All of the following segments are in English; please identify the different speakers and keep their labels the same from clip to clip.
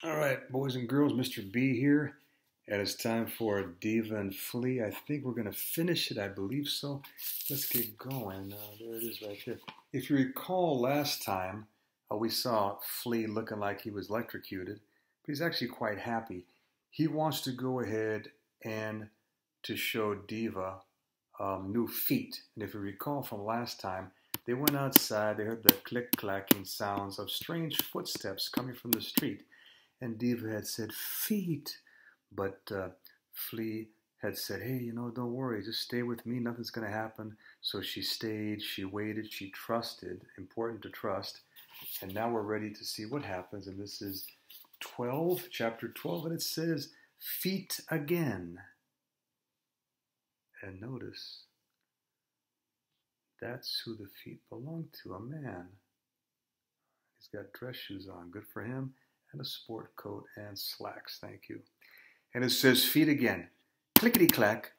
Speaker 1: All right, boys and girls, Mr. B here, and it's time for Diva and Flea. I think we're going to finish it. I believe so. Let's get going. There it is right there. If you recall last time, we saw Flea looking like he was electrocuted, but he's actually quite happy. He wants to go ahead and to show Diva new feet. And if you recall from last time, they went outside. They heard the click-clacking sounds of strange footsteps coming from the street. And Diva had said, feet. But Flea had said, hey, don't worry. Just stay with me. Nothing's going to happen. So she stayed. She waited. She trusted. Important to trust. And now we're ready to see what happens. And this is 12, chapter 12. And it says, feet again. And notice, that's who the feet belong to, a man. He's got dress shoes on. Good for him. And a sport coat and slacks. Thank you. And it says feet again. Clickety-clack,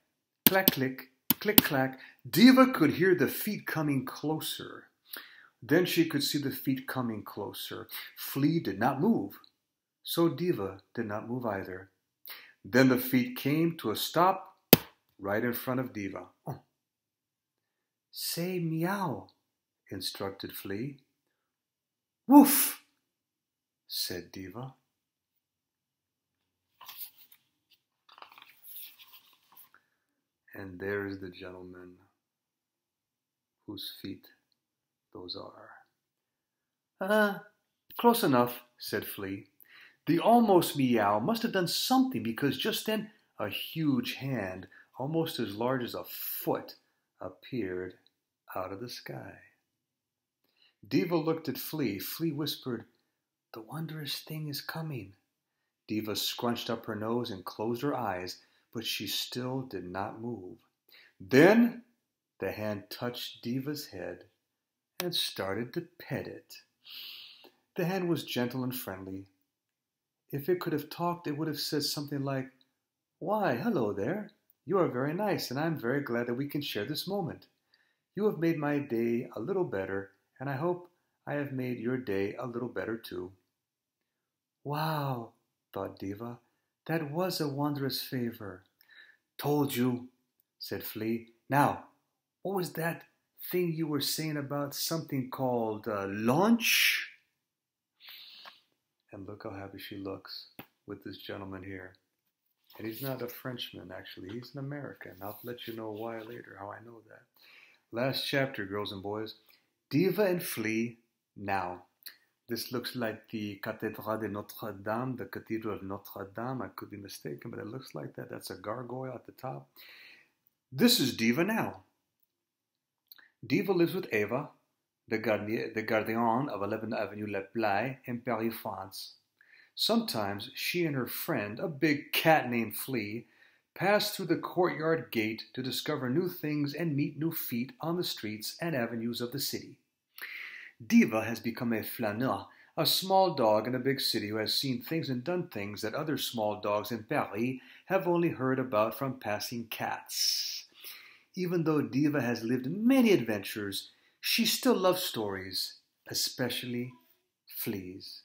Speaker 1: clack-click, click-clack. Diva could hear the feet coming closer. Then she could see the feet coming closer. Flea did not move. So Diva did not move either. Then the feet came to a stop right in front of Diva. Oh. Say meow, instructed Flea. Woof, said Diva. And there is the gentleman whose feet those are. Close enough, said Flea. The almost meow must have done something because just then a huge hand, almost as large as a foot, appeared out of the sky. Diva looked at Flea. Flea whispered, the wondrous thing is coming. Diva scrunched up her nose and closed her eyes, but she still did not move. Then the hand touched Diva's head and started to pet it. The hand was gentle and friendly. If it could have talked, it would have said something like, why, hello there. You are very nice, and I'm very glad that we can share this moment. You have made my day a little better, and I hope I have made your day a little better too. Wow, thought Diva, that was a wondrous favor. Told you, said Flea. Now, what was that thing you were saying about something called lunch? And look how happy she looks with this gentleman here. And he's not a Frenchman, actually. He's an American. I'll let you know why later, how I know that. Last chapter, girls and boys. Diva and Flea now. This looks like the Cathédrale de Notre Dame, the Cathedral of Notre Dame. I could be mistaken, but it looks like that. That's a gargoyle at the top. This is Diva now. Diva lives with Eva, the gardienne of 11th Avenue Le Play in Paris, France. Sometimes she and her friend, a big cat named Flea, pass through the courtyard gate to discover new things and meet new feet on the streets and avenues of the city. Diva has become a flâneur, a small dog in a big city who has seen things and done things that other small dogs in Paris have only heard about from passing cats. Even though Diva has lived many adventures, she still loves stories, especially Flea's.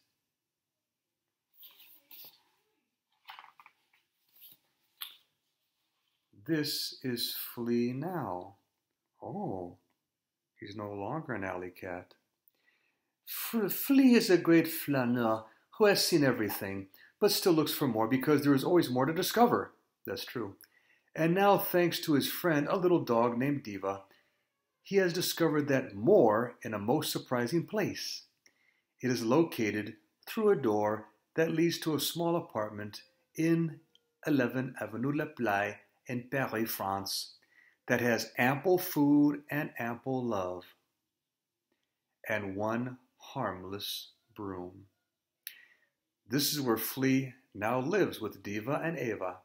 Speaker 1: This is Flea now. Oh, he's no longer an alley cat. Flea is a great flâneur who has seen everything, but still looks for more because there is always more to discover. That's true. And now, thanks to his friend, a little dog named Diva, he has discovered that more in a most surprising place. It is located through a door that leads to a small apartment in 11th Avenue Le Play in Paris, France, that has ample food and ample love, and one harmless broom. This is where Flea now lives with Diva and Eva.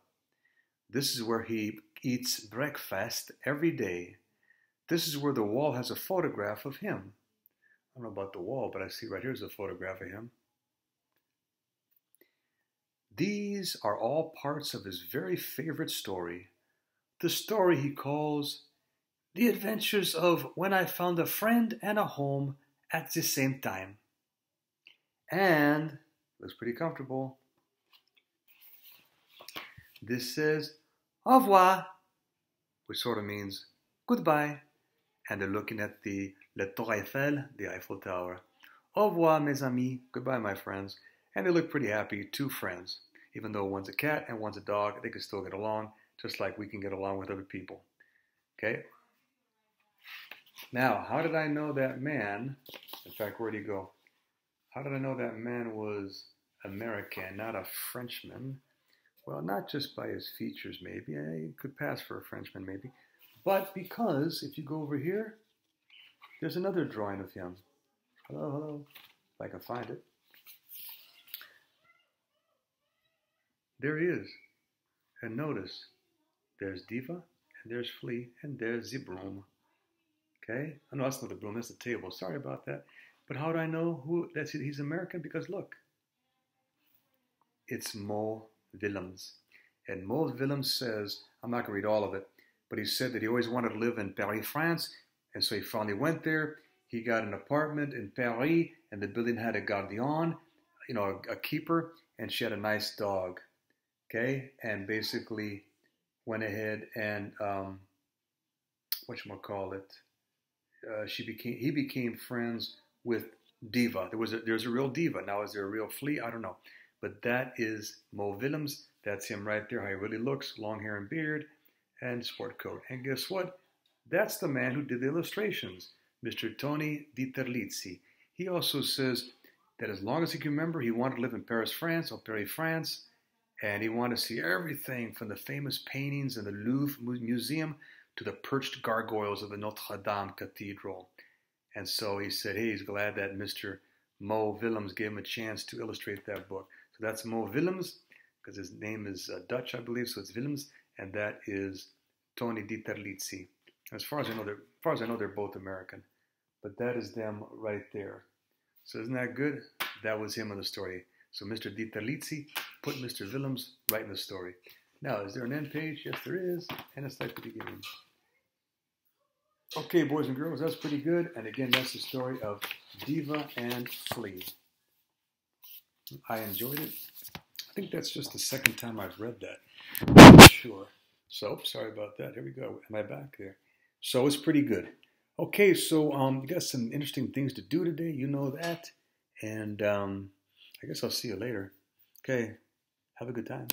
Speaker 1: This is where he eats breakfast every day. This is where the wall has a photograph of him. I don't know about the wall, but I see right here's a photograph of him. These are all parts of his very favorite story, the story he calls The Adventures of When I Found a Friend and a Home at the Same Time. And Looks pretty comfortable. This says au revoir, which sort of means goodbye. And they're looking at the Le Tour Eiffel, the Eiffel Tower. Au revoir, mes amis. Goodbye, my friends. And they look pretty happy, two friends. Even though one's a cat and one's a dog, they can still get along, just like we can get along with other people. Okay? Now, how did I know that man, in fact, where'd he go? How did I know that man was American, not a Frenchman? Well, not just by his features, maybe. He could pass for a Frenchman, maybe. But because, if you go over here, there's another drawing of him. Hello, hello, if I can find it. There he is. And notice, there's Diva, and there's Flea, and there's the broom. Okay? Oh, no, that's not the broom, that's the table. Sorry about that. But how do I know he's American? Because look, it's Mo Willems. And Mo Willems says, I'm not going to read all of it, but he said that he always wanted to live in Paris, France, and so he finally went there. He got an apartment in Paris, and the building had a gardien, a keeper, and she had a nice dog. Okay? And basically went ahead and, he became friends with Diva. There's a real Diva. Now, is there a real Flea? I don't know. But that is Mo Willems. That's him right there, how he really looks. Long hair and beard and sport coat. And guess what? That's the man who did the illustrations, Mr. Tony Di Terlizzi. He also says that as long as he can remember, he wanted to live in Paris, France, and he wanted to see everything from the famous paintings in the Louvre Museum to the perched gargoyles of the Notre Dame Cathedral. And so he said, hey, he's glad that Mr. Mo Willems gave him a chance to illustrate that book. So that's Mo Willems, because his name is Dutch, I believe, so it's Willems, and that is Tony Di Terlizzi. As far as I know, they're both American, but that is them right there. So isn't that good? That was him in the story. So Mr. Di Terlizzi put Mr. Willems right in the story. Now, is there an end page? Yes, there is, and it's like the beginning. Okay, boys and girls, that's pretty good. And again, that's the story of Diva and Flea. I enjoyed it. I think that's just the second time I've read that. I'm not sure. So, sorry about that. Here we go. Am I back there? So, it's pretty good. Okay, so you got some interesting things to do today. You know that. And I guess I'll see you later. Okay, have a good time.